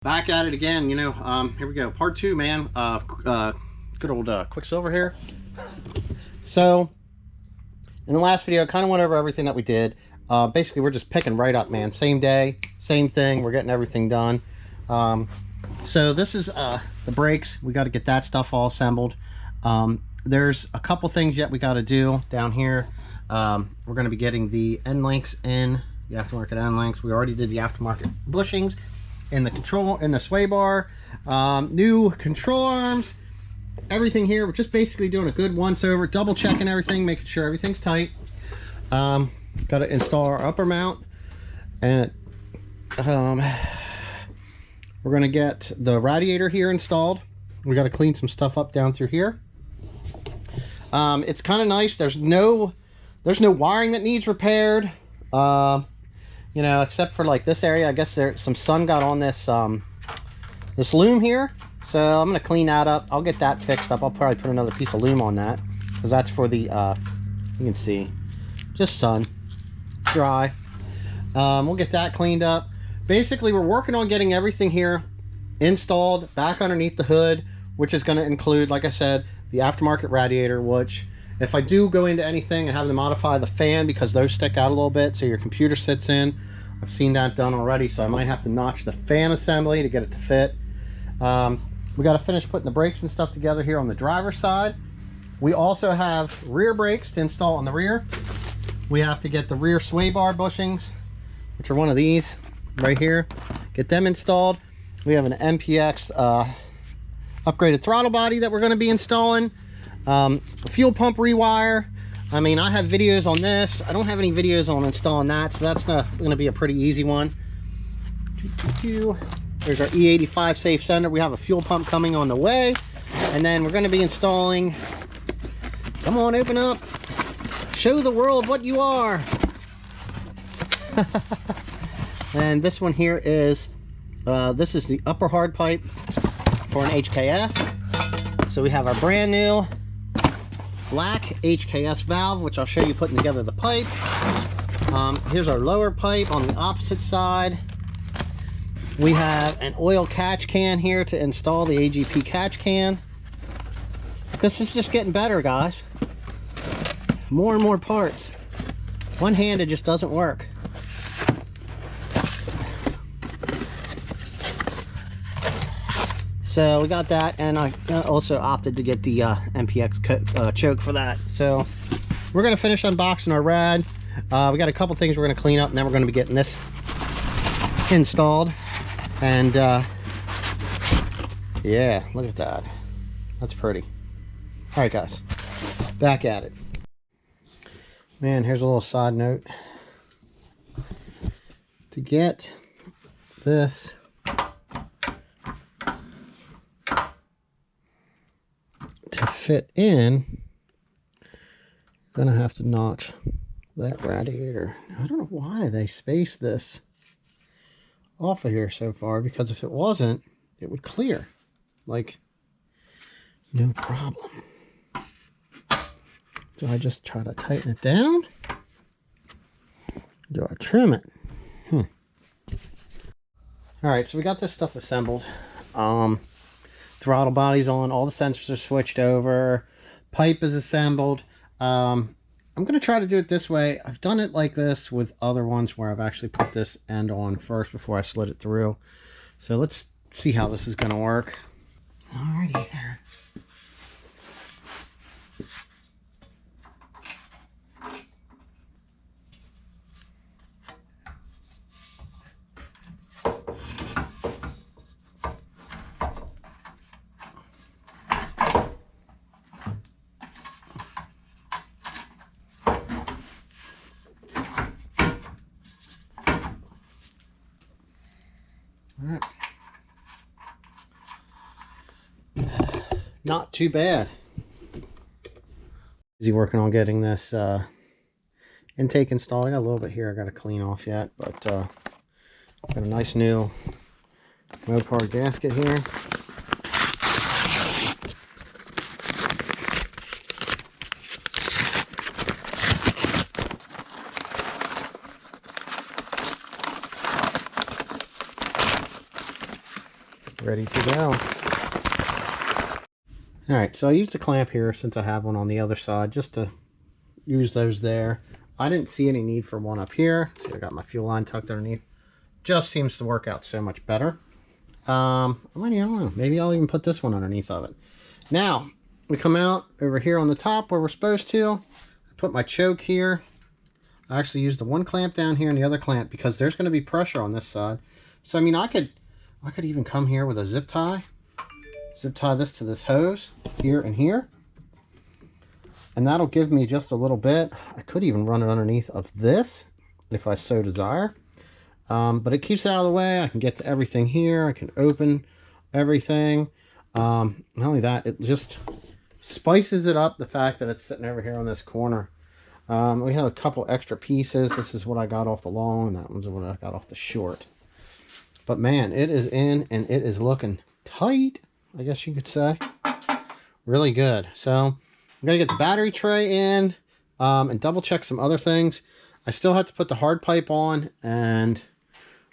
Back at it again, you know. Here we go, part two, man. Good old Quicksilver here. So in the last video I kind of went over everything that we did. Basically we're just picking right up, man. Same day, same thing, we're getting everything done. So this is the brakes. We got to get that stuff all assembled. There's a couple things yet we got to do down here. We're going to be getting the end links in, the aftermarket end links. We already did the aftermarket bushings in the control, in the sway bar, new control arms, everything here. We're just basically doing a good once over, double checking everything, making sure everything's tight. Got to install our upper mount, and we're gonna get the radiator here installed. We got to clean some stuff up down through here. It's kind of nice. There's no wiring that needs repaired. You know, except for like this area. I guess there's some sun got on this this loom here, so I'm gonna clean that up. I'll get that fixed up. I'll probably put another piece of loom on that, because that's for the you can see, just sun, dry. We'll get that cleaned up. Basically we're working on getting everything here installed back underneath the hood, which is going to include, like I said, the aftermarket radiator, which if I do go into anything and have to modify the fan, because those stick out a little bit so your computer sits in, I've seen that done already, so I might have to notch the fan assembly to get it to fit. We got to finish putting the brakes and stuff together here on the driver's side. We also have rear brakes to install on the rear. We have to get the rear sway bar bushings, which are one of these right here, get them installed. We have an MPX upgraded throttle body that we're going to be installing. Fuel pump rewire. I mean, I have videos on this. I don't have any videos on installing that, so that's going to be a pretty easy one. There's our E85 safe sender. We have a fuel pump coming on the way, and then we're going to be installing, come on, open up, show the world what you are. And this one here is this is the upper hard pipe for an HKS. So we have our brand new black HKS valve, which I'll show you putting together the pipe. Here's our lower pipe on the opposite side. We have an oil catch can here to install the AGP catch can. This is just getting better, guys. More and more parts. One-handed just doesn't work. So we got that, and I also opted to get the MPX choke for that. So we're going to finish unboxing our rad. We got a couple things we're going to clean up, and then we're going to be getting this installed. And yeah, look at that. That's pretty. All right, guys, back at it. Man, here's a little side note. To get this to fit in, I'm gonna have to notch that radiator. I don't know why they spaced this off of here so far, because if it wasn't, it would clear like no problem. Do I just try to tighten it down? Do I trim it? Alright, so we got this stuff assembled. Throttle body's on, all the sensors are switched over, pipe is assembled. I'm going to try to do it this way. I've done it like this with other ones where I've actually put this end on first before I slid it through. So let's see how this is going to work. Alrighty here. Alright. Not too bad. Busy working on getting this intake installed. I got a little bit here I got to clean off yet, but got a nice new Mopar gasket here. ready to go. All right, so I used a clamp here since I have one on the other side just to use those there. I didn't see any need for one up here. See, I got my fuel line tucked underneath. Just seems to work out so much better. I don't know, maybe I'll even put this one underneath of it. Now, we come out over here on the top where we're supposed to. I put my choke here. I actually used the one clamp down here and the other clamp because there's going to be pressure on this side. So, I mean, I could even come here with a zip tie this to this hose here and here, and that'll give me just a little bit. I could even run it underneath of this if I so desire, but it keeps it out of the way. I can get to everything here. I can open everything. Not only that, it just spices it up, the fact that it's sitting over here on this corner. We have a couple extra pieces. This is what I got off the long, and that one's what I got off the short. But man, it is in and it is looking tight, I guess you could say. Really good. So I'm going to get the battery tray in and double check some other things. I still have to put the hard pipe on, and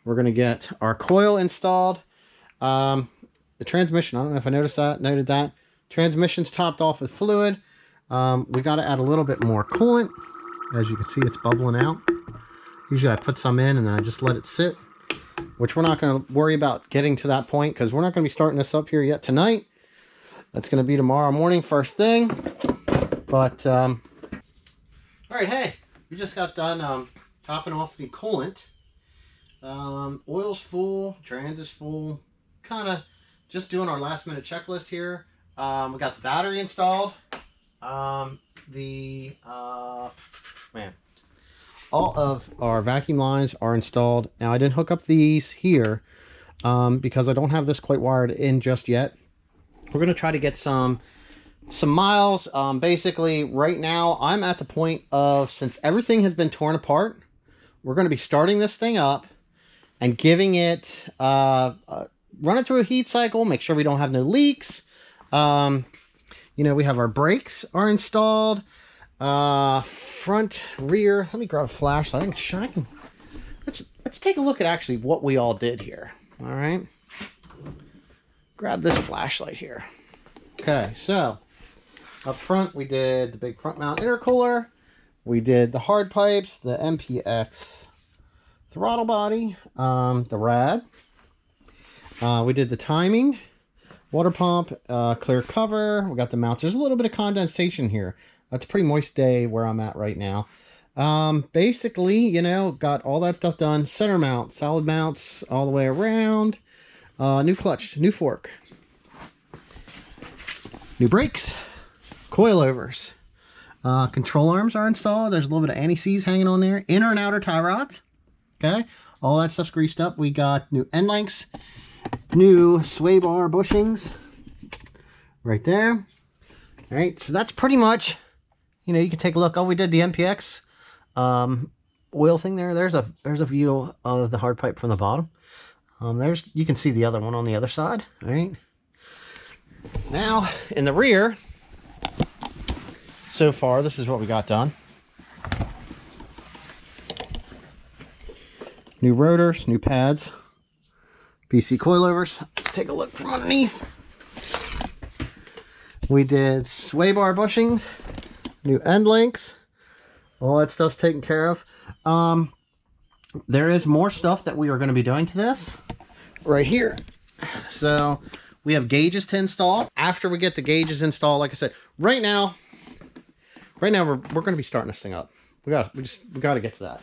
we're going to get our coil installed. The transmission, I don't know if I noted that. Transmission's topped off with fluid. We got to add a little bit more coolant. As you can see, it's bubbling out. Usually I put some in and then I just let it sit, which we're not going to worry about getting to that point because we're not going to be starting this up here yet tonight. That's going to be tomorrow morning first thing. But all right, hey, we just got done topping off the coolant. Oil's full, trans is full, kind of just doing our last minute checklist here. We got the battery installed. All of our vacuum lines are installed. Now, I didn't hook up these here because I don't have this quite wired in just yet. We're going to try to get some miles. Basically, right now, I'm at the point of, since everything has been torn apart, we're going to be starting this thing up and giving it, run it through a heat cycle, make sure we don't have no leaks. You know, we have our brakes are installed. Front, rear. Let me grab a flashlight. Let's take a look at actually what we all did here. All right. Grab this flashlight here. Okay, so up front we did the big front mount intercooler. We did the hard pipes, the MPX throttle body, the rad. We did the timing, water pump, clear cover. We got the mounts. There's a little bit of condensation here. It's a pretty moist day where I'm at right now. Basically, you know, got all that stuff done. Center mount, solid mounts all the way around. New clutch, new fork. New brakes, coilovers. Control arms are installed. There's a little bit of anti-seize hanging on there. Inner and outer tie rods. Okay, all that stuff's greased up. We got new end links, new sway bar bushings right there. All right, so that's pretty much, you know, you can take a look. Oh, we did the MPX oil thing there. There's a view of the hard pipe from the bottom. You can see the other one on the other side. All right. Now in the rear, so far this is what we got done. New rotors, new pads, PC coilovers. Let's take a look from underneath. We did sway bar bushings, new end links. All that stuff's taken care of. There is more stuff that we are going to be doing to this right here. So we have gauges to install. After we get the gauges installed, like I said, right now we're going to be starting this thing up. We got to get to that.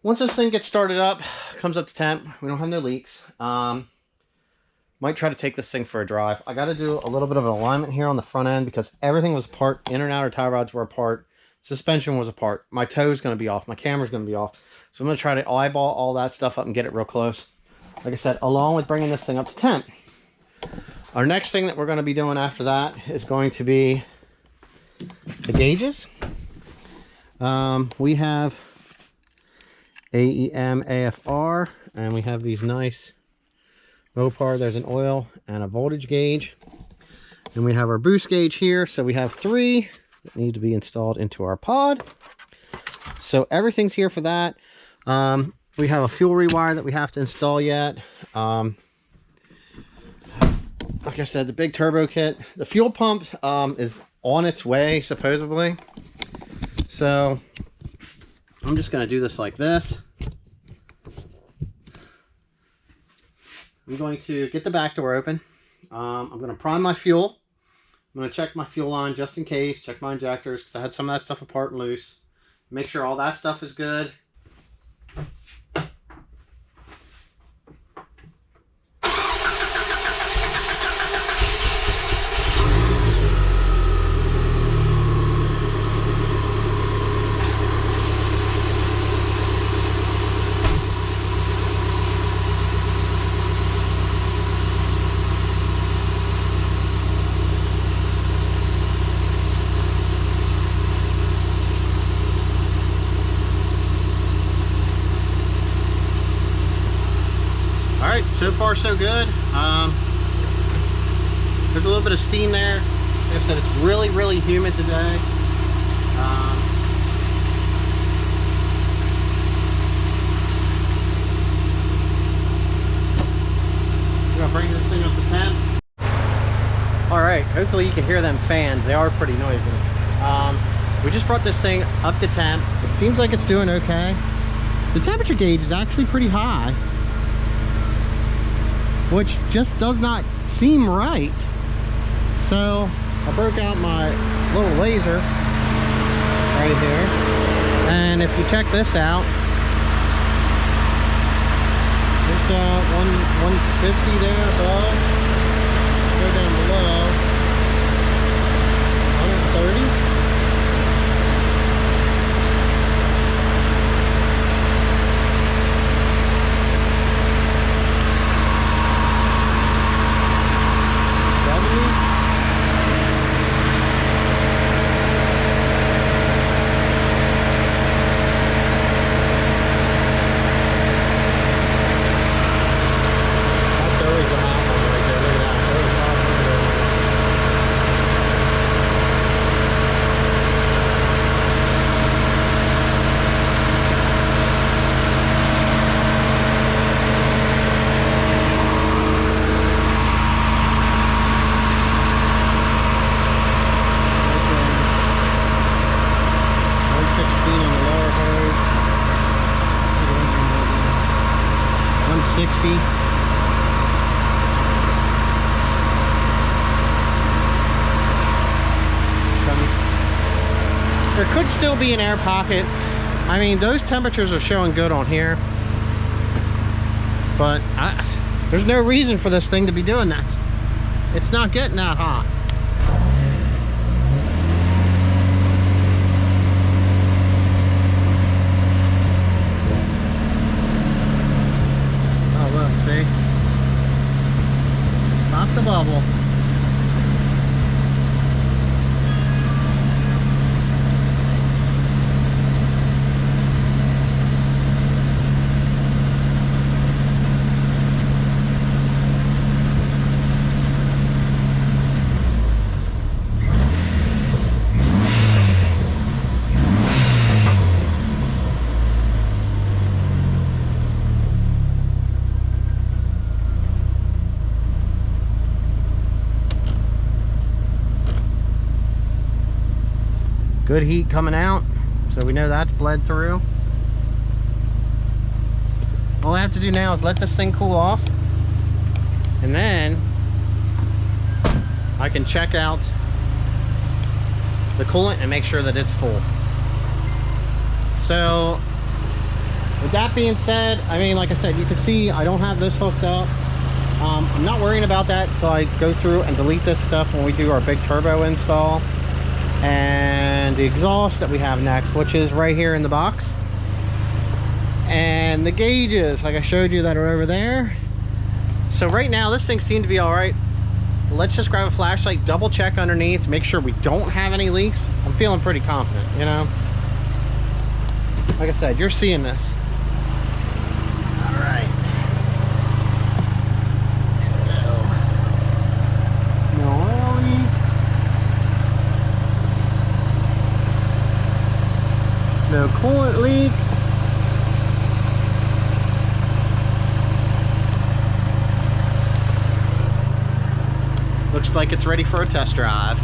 Once this thing gets started up, comes up to temp, we don't have no leaks. Might try to take this thing for a drive. I got to do a little bit of an alignment here on the front end because everything was apart. Inner and outer tie rods were apart. Suspension was apart. My toe's going to be off. My camera's going to be off. So I'm going to try to eyeball all that stuff up and get it real close. Like I said, along with bringing this thing up to temp. Our next thing that we're going to be doing after that is going to be the gauges. We have AEM AFR, and we have these nice Mopar. There's an oil and a voltage gauge, and we have our boost gauge here. So we have 3 that need to be installed into our pod. So everything's here for that. We have a fuel rewire that we have to install yet. like I said, the big turbo kit. The fuel pump is on its way, supposedly. So I'm just going to do this like this. I'm going to get the back door open. I'm going to prime my fuel. I'm going to check my fuel line just in case. Check my injectors because I had some of that stuff apart and loose. Make sure all that stuff is good. Alright, so far so good. There's a little bit of steam there. Like I said, it's really, really humid today. I'm going to bring this thing up to 10. Alright, hopefully you can hear them fans. They are pretty noisy. We just brought this thing up to 10. It seems like it's doing okay. The temperature gauge is actually pretty high, which just does not seem right. So I broke out my little laser right here, and if you check this out, it's 150 there above. Go down below, 130. There could still be an air pocket. I mean, those temperatures are showing good on here, but there's no reason for this thing to be doing this. It's not getting that hot. Oh look, see? Pop the bubble. Good heat coming out, so we know that's bled through. All I have to do now is let this thing cool off, and then I can check out the coolant and make sure that it's full. So with that being said, I mean, like I said, you can see I don't have this hooked up. I'm not worrying about that until I go through and delete this stuff when we do our big turbo install. And the exhaust that we have next, which is right here in the box, and the gauges like I showed you that are over there. So right now this thing seemed to be all right. Let's just grab a flashlight, double check underneath, make sure we don't have any leaks. I'm feeling pretty confident, you know. Like I said, you're seeing this. All right. No coolant leaks. Looks like it's ready for a test drive.